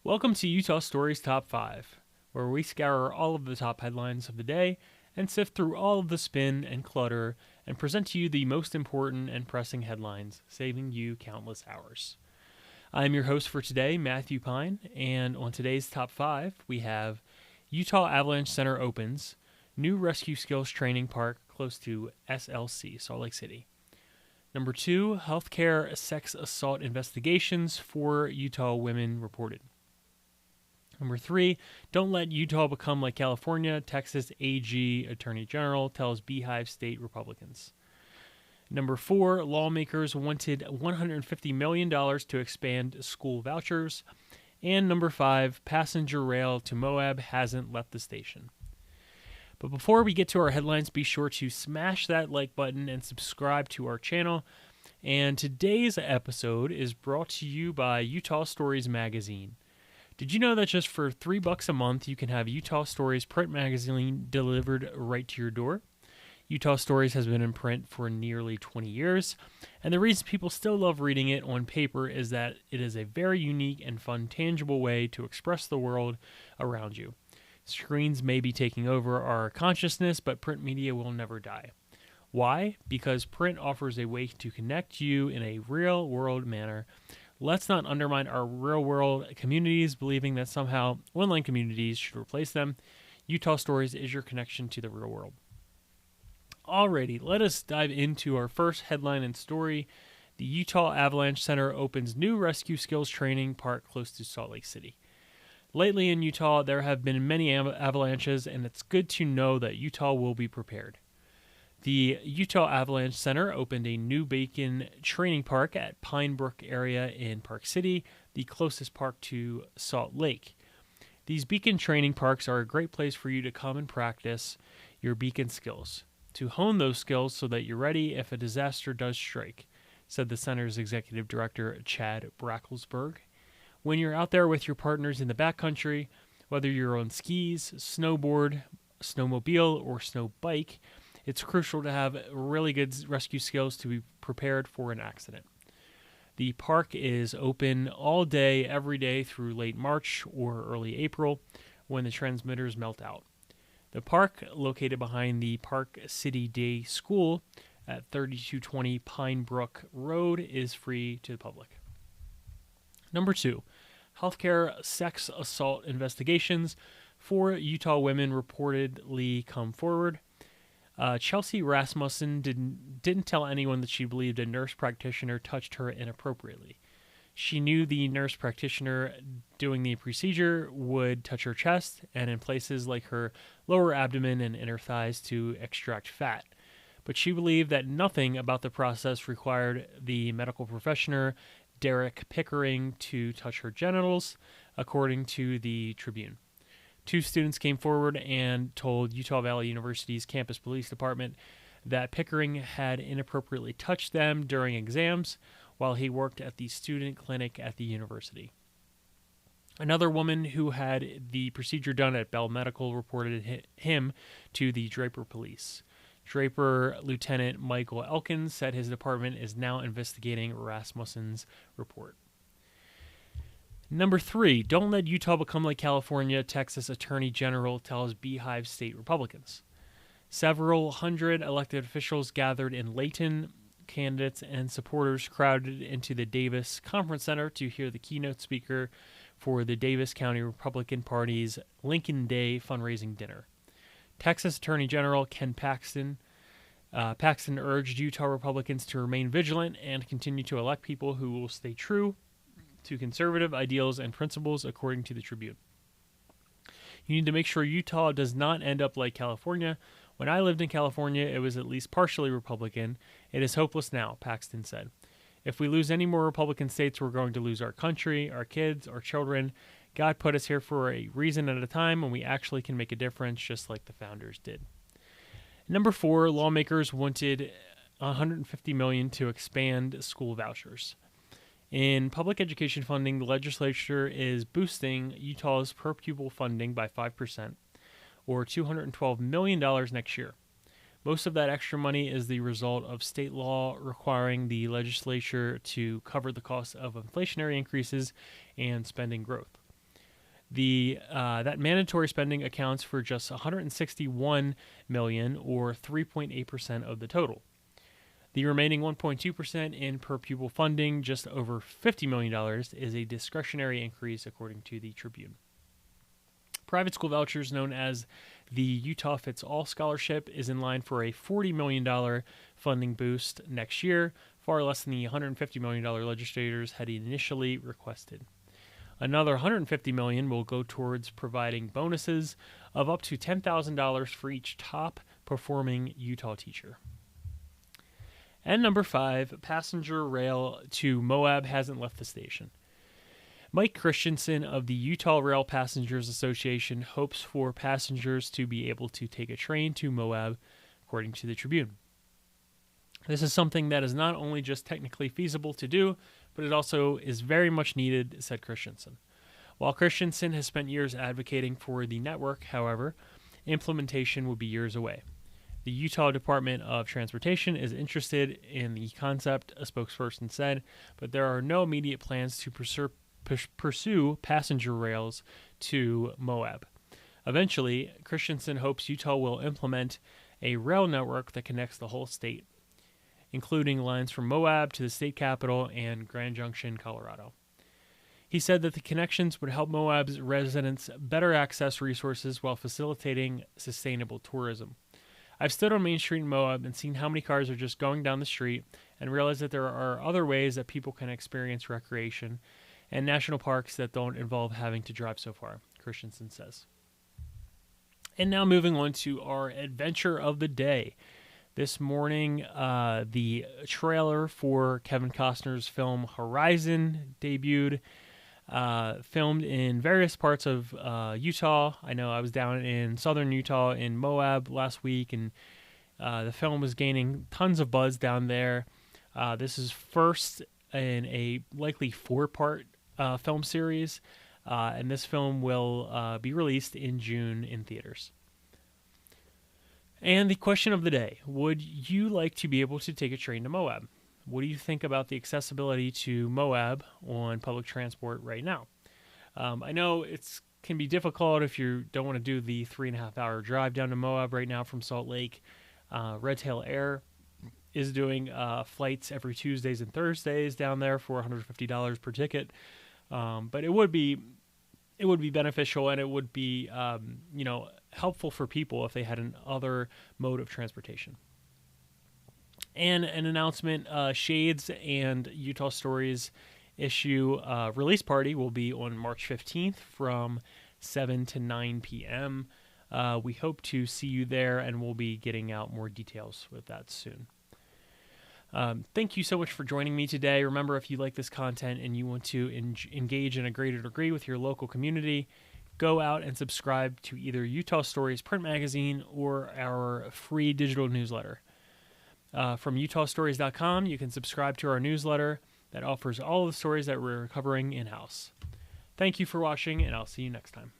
Welcome to Utah Stories Top 5, where we scour all of the top headlines of the day and sift through all of the spin and clutter and present to you the most important and pressing headlines, saving you countless hours. I'm your host for today, Matthew Pine, and on today's Top 5, we have Utah Avalanche Center opens, new rescue skills training park close to SLC, Salt Lake City. Number 2, healthcare sex assault investigations for Utah women reported. Number 3, don't let Utah become like California, Texas AG Attorney General tells Beehive state Republicans. Number 4, lawmakers wanted $150 million to expand school vouchers. And number 5, passenger rail to Moab hasn't left the station. But before we get to our headlines, be sure to smash that like button and subscribe to our channel. And today's episode is brought to you by Utah Stories Magazine. Did you know that just for $3 a month, you can have Utah Stories print magazine delivered right to your door? Utah Stories has been in print for nearly 20 years, and the reason people still love reading it on paper is that it is a very unique and fun, tangible way to express the world around you. Screens may be taking over our consciousness, but print media will never die. Why? Because print offers a way to connect you in a real-world manner. Let's not undermine our real-world communities, believing that somehow online communities should replace them. Utah Stories is your connection to the real world. Alrighty, let us dive into our first headline and story. The Utah Avalanche Center opens new rescue skills training park close to Salt Lake City. Lately in Utah, there have been many avalanches, and it's good to know that Utah will be prepared. The Utah Avalanche Center opened a new Beacon training park at Pine Brook area in Park City, the closest park to Salt Lake. These Beacon training parks are a great place for you to come and practice your Beacon skills, to hone those skills so that you're ready if a disaster does strike, said the center's executive director, Chad Bracklesberg. When you're out there with your partners in the backcountry, whether you're on skis, snowboard, snowmobile, or snow bike, it's crucial to have really good rescue skills to be prepared for an accident. The park is open all day, every day through late March or early April when the transmitters melt out. The park, located behind the Park City Day School at 3220 Pine Brook Road, is free to the public. Number 2, healthcare sex assault investigations for Utah women reportedly come forward. Chelsea Rasmussen didn't tell anyone that she believed a nurse practitioner touched her inappropriately. She knew the nurse practitioner doing the procedure would touch her chest and in places like her lower abdomen and inner thighs to extract fat. But she believed that nothing about the process required the medical professional Derek Pickering to touch her genitals, according to the Tribune. 2 students came forward and told Utah Valley University's campus police department that Pickering had inappropriately touched them during exams while he worked at the student clinic at the university. Another woman who had the procedure done at Bell Medical reported him to the Draper police. Draper Lieutenant Michael Elkins said his department is now investigating Rasmussen's report. Number 3, don't let Utah become like California, Texas Attorney General tells Beehive state Republicans. Several hundred elected officials gathered in Layton. Candidates and supporters crowded into the Davis Conference Center to hear the keynote speaker for the Davis County Republican Party's Lincoln Day fundraising dinner. Texas Attorney General Ken Paxton urged Utah Republicans to remain vigilant and continue to elect people who will stay true to conservative ideals and principles, according to the Tribune. You need to make sure Utah does not end up like California. When I lived in California, it was at least partially Republican. It is hopeless now, Paxton said. If we lose any more Republican states, we're going to lose our country, our kids, our children. God put us here for a reason at a time when we actually can make a difference, just like the founders did. Number 4, lawmakers wanted $150 million to expand school vouchers. In public education funding, the legislature is boosting Utah's per-pupil funding by 5%, or $212 million next year. Most of that extra money is the result of state law requiring the legislature to cover the cost of inflationary increases and spending growth. That mandatory spending accounts for just $161 million, or 3.8% of the total. The remaining 1.2% in per pupil funding, just over $50 million, is a discretionary increase, according to the Tribune. Private school vouchers, known as the Utah Fits All Scholarship, is in line for a $40 million funding boost next year, far less than the $150 million legislators had initially requested. Another $150 million will go towards providing bonuses of up to $10,000 for each top-performing Utah teacher. And number 5, passenger rail to Moab hasn't left the station. Mike Christensen of the Utah Rail Passengers Association hopes for passengers to be able to take a train to Moab, according to the Tribune. This is something that is not only just technically feasible to do, but it also is very much needed, said Christensen. While Christensen has spent years advocating for the network, however, implementation would be years away. The Utah Department of Transportation is interested in the concept, a spokesperson said, but there are no immediate plans to pursue passenger rails to Moab. Eventually, Christensen hopes Utah will implement a rail network that connects the whole state, including lines from Moab to the state capital and Grand Junction, Colorado. He said that the connections would help Moab's residents better access resources while facilitating sustainable tourism. I've stood on Main Street in Moab and seen how many cars are just going down the street, and realized that there are other ways that people can experience recreation and national parks that don't involve having to drive so far, Christensen says. And now moving on to our adventure of the day. This morning, the trailer for Kevin Costner's film Horizon debuted. Filmed in various parts of Utah. I know I was down in southern Utah in Moab last week, and the film was gaining tons of buzz down there. This is first in a likely 4-part film series, and this film will be released in June in theaters. And the question of the day: would you like to be able to take a train to Moab? What do you think about the accessibility to Moab on public transport right now? I know it can be difficult if you don't want to do the 3.5-hour drive down to Moab right now from Salt Lake. Red Tail Air is doing flights every Tuesdays and Thursdays down there for $150 per ticket. But it would be beneficial, and it would be helpful for people if they had another mode of transportation. And an announcement, Shades and Utah Stories issue release party will be on March 15th from 7 to 9 p.m. We hope to see you there, and we'll be getting out more details with that soon. Thank you so much for joining me today. Remember, if you like this content and you want to engage in a greater degree with your local community, go out and subscribe to either Utah Stories print magazine or our free digital newsletter. From utahstories.com, you can subscribe to our newsletter that offers all of the stories that we're covering in-house. Thank you for watching, and I'll see you next time.